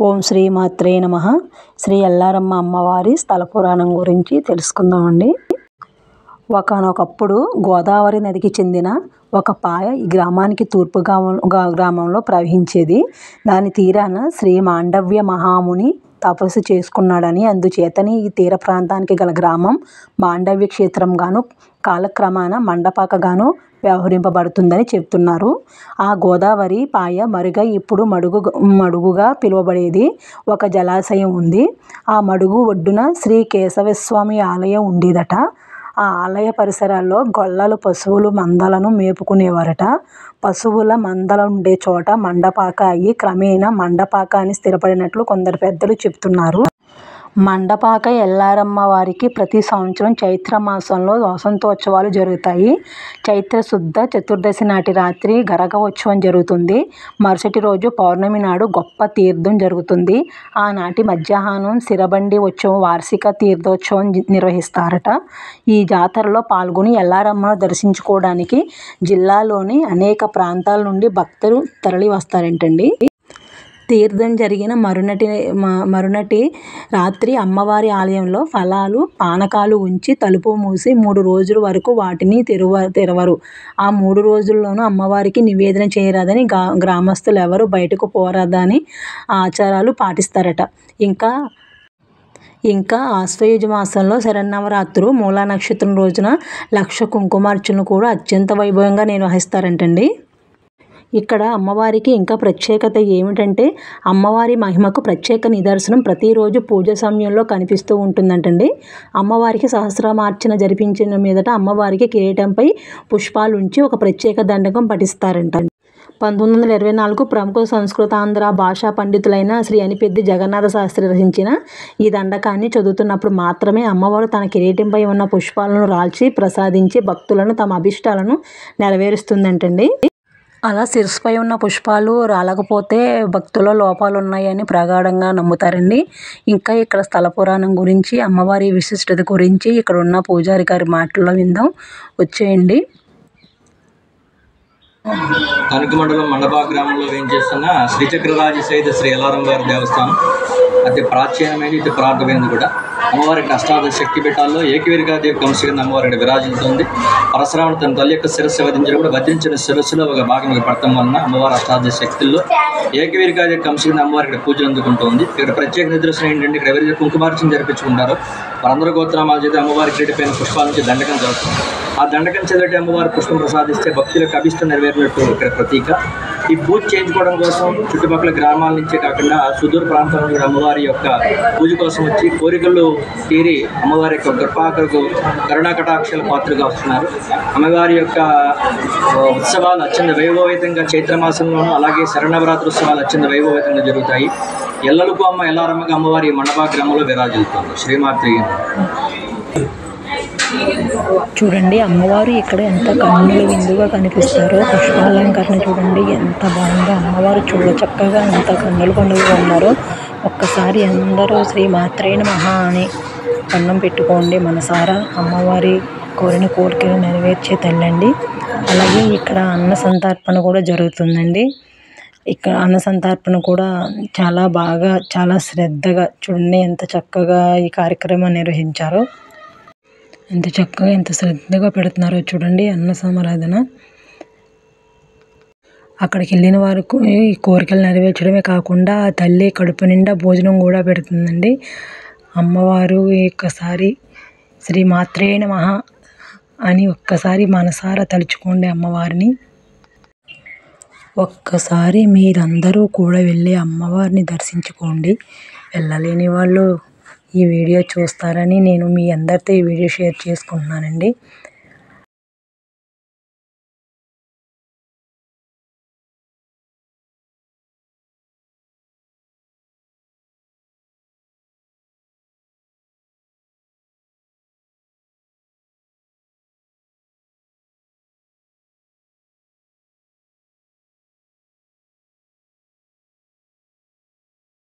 ఓం శ్రీ మాత్రే నమః. శ్రీ ఎల్లారమ్మ అమ్మవారి స్థల పురాణం గురించి తెలుసుకుందామండి. ఒకానొకప్పుడు గోదావరి నదికి చెందిన ఒక పాయ ఈ గ్రామానికి తూర్పుగా గ్రామంలో ప్రవహించేది. దాని తీరాన శ్రీ మాండవ్య మహాముని తపస్సు చేసుకున్నాడని, అందుచేతని ఈ తీర ప్రాంతానికి గల గ్రామం మాండవ్య క్షేత్రంగాను, కాలక్రమాన మండపాకగాను వ్యవహరింపబడుతుందని చెప్తున్నారు. ఆ గోదావరి పాయ మరుగై ఇప్పుడు మడుగుగా పిలువబడేది ఒక జలాశయం ఉంది. ఆ మడుగు ఒడ్డున శ్రీ కేశవస్వామి ఆలయం ఉండేదట. ఆ ఆలయ పరిసరాల్లో గొల్లలు పశువులు మందలను మేపుకునేవారట. పశువుల మందల ఉండే చోట మండపాక అయ్యి క్రమేణా మండపాక అని స్థిరపడినట్లు కొందరు పెద్దలు చెప్తున్నారు. మండపాక ఎల్లారమ్మ వారికి ప్రతి సంవత్సరం చైత్ర మాసంలో వసంతోత్సవాలు జరుగుతాయి. చైత్ర శుద్ధ చతుర్దశి నాటి రాత్రి గరగ ఉత్సవం జరుగుతుంది. మరుసటి రోజు పౌర్ణమి నాడు గొప్ప తీర్థం జరుగుతుంది. ఆనాటి మధ్యాహ్నం సిరబండి ఉత్సవం, వార్షిక తీర్థోత్సవం నిర్వహిస్తారట. ఈ జాతరలో పాల్గొని ఎల్లారమ్మను దర్శించుకోవడానికి జిల్లాలోని అనేక ప్రాంతాల నుండి భక్తులు తరలి వస్తారంటండి. తీర్థం జరిగిన మరునటి రాత్రి అమ్మవారి ఆలయంలో ఫలాలు, పానకాలు ఉంచి తలుపు మూసి 3 రోజుల వరకు వాటిని తెరవరు. ఆ 3 రోజుల్లోనూ అమ్మవారికి నివేదన చేయరాదని, గ్రామస్తులు ఎవరు బయటకు పోరాదని ఆచారాలు పాటిస్తారట. ఇంకా ఆశ్వయుజ మాసంలో శరన్నవరాత్రులు మూలా నక్షత్రం రోజున 1,00,000 కుంకుమార్చనలు కూడా అత్యంత వైభవంగా నిర్వహిస్తారంటండి. ఇక్కడ అమ్మవారికి ఇంకా ప్రత్యేకత ఏమిటంటే, అమ్మవారి మహిమకు ప్రత్యేక నిదర్శనం ప్రతిరోజు పూజ సమయంలో కనిపిస్తూ ఉంటుందంటండి. అమ్మవారికి సహస్రనామార్చన జరిపించిన మీదట అమ్మవారికి కిరీటంపై పుష్పాలు ఉంచి ఒక ప్రత్యేక దండకం పఠిస్తారంట. 1924 ప్రముఖ సంస్కృతాంధ్ర భాషా పండితులైన శ్రీ అనిపెద్ది జగన్నాథ శాస్త్రి రచించిన ఈ దండకాన్ని చదువుతున్నప్పుడు మాత్రమే అమ్మవారు తన కిరీటంపై ఉన్న పుష్పాలను రాల్చి ప్రసాదించి భక్తులను తమ అభిష్టాలను నెరవేరుస్తుందంటండి. అలా శిరస్సుపై ఉన్న పుష్పాలు రాలకపోతే భక్తుల లోపాలు ఉన్నాయని ప్రగాఢంగా నమ్ముతారండి. ఇంకా ఇక్కడ స్థల పురాణం గురించి, అమ్మవారి విశిష్టత గురించి ఇక్కడ ఉన్న పూజారి గారి మాటల్లో విందాం. వచ్చేయండి. తణుకు మండలం మండపాక గ్రామంలో వేయించేస్తున్న శ్రీచక్రరాజ సహిత శ్రీ ఎల్లారమ్మ వారి దేవస్థానం అతి ప్రాచీనమైనది, ఇది పురాతనమైనది కూడా. అమ్మవారికి అష్టాదశ శక్తి పీఠాల్లో ఏకవీరికాదేవి కంశ కింద అమ్మవారి విరాజిల్లుతుంది. పరశురాముడు తన తల్లి యొక్క శిరస్సు వధించినప్పుడు వధించిన శిరస్సులో ఒక భాగం పడటం వలన అమ్మవారి అష్టాదశ శక్తుల్లో ఏకవీరికాదేవి కంశ కింద అమ్మవారి ఇక్కడ పూజలు అందుకుంటుంది. ఇక్కడ ప్రత్యేక నిదర్శనం ఏంటంటే, ఇక్కడ ఎవరైతే కుంకుమార్చన జరిపించుకుంటారో వారందరూ గోత్రనామాల చేత అమ్మవారి కిరీటపైన పుష్పాల నుంచి దండకం జరుగుతుంది. ఆ దండకం చదివితే అమ్మవారి పుష్పం ప్రసాదిస్తే భక్తులకు అభిష్టం నెరవేరినట్టు ఇక్కడ ప్రతీక. ఈ పూజ చేయించుకోవడం కోసం చుట్టుపక్కల గ్రామాల నుంచే కాకుండా సుదూర ప్రాంతాల నుండి అమ్మవారి యొక్క పూజ కోసం వచ్చి కోరికలు తీరి అమ్మవారి యొక్క కృపాకరకు కరుణాకటాక్షల పాత్రగా వస్తున్నారు. అమ్మవారి యొక్క ఉత్సవాలు అత్యంత వైభవేతంగా చైత్రమాసంలోనూ, అలాగే శరన్నవరాత్రి ఉత్సవాలు అత్యంత వైభవేతంగా జరుగుతాయి. ఎల్లలకు అమ్మ ఎల్లారమ్మగా అమ్మవారి మండపాక గ్రామంలో విరాజిల్లుతుంది. శ్రీమాత్రి. చూడండి అమ్మవారు ఇక్కడ ఎంత కన్నుల విందుగా కనిపిస్తారో. పుష్పాలంకరణ చూడండి ఎంత బాగుందో. అమ్మవారు చక్కగా ఎంత కన్నులుగా ఉన్నారో. ఒక్కసారి అందరూ శ్రీ మాత్రే నమః అని కన్నం పెట్టుకోండి మనసారా. అమ్మవారి కోరిన కోరికలు నెరవేర్చే తల్లండి. అలాగే ఇక్కడ అన్న సంతర్పణ కూడా జరుగుతుందండి. ఇక్కడ అన్న సంతర్పణ కూడా చాలా బాగా, చాలా శ్రద్ధగా చూడండి ఎంత చక్కగా ఈ కార్యక్రమం నిర్వహించారో. ఎంత చక్కగా, ఎంత శ్రద్ధగా పెడుతున్నారో చూడండి అన్న సమారాధన. అక్కడికి వెళ్ళిన వారికి ఈ కోరికలు నెరవేర్చడమే కాకుండా ఆ తల్లి కడుపు నిండా భోజనం కూడా పెడుతుందండి. అమ్మవారు ఒక్కసారి శ్రీ మాత్రే నమః అని ఒక్కసారి మనసారా తలుచుకోండి అమ్మవారిని. ఒక్కసారి మీరందరూ కూడా వెళ్ళి అమ్మవారిని దర్శించుకోండి. వెళ్ళలేని వాళ్ళు ఈ వీడియో చూస్తారని నేను మీ అందరితో ఈ వీడియో షేర్ చేసుకుంటున్నానండి.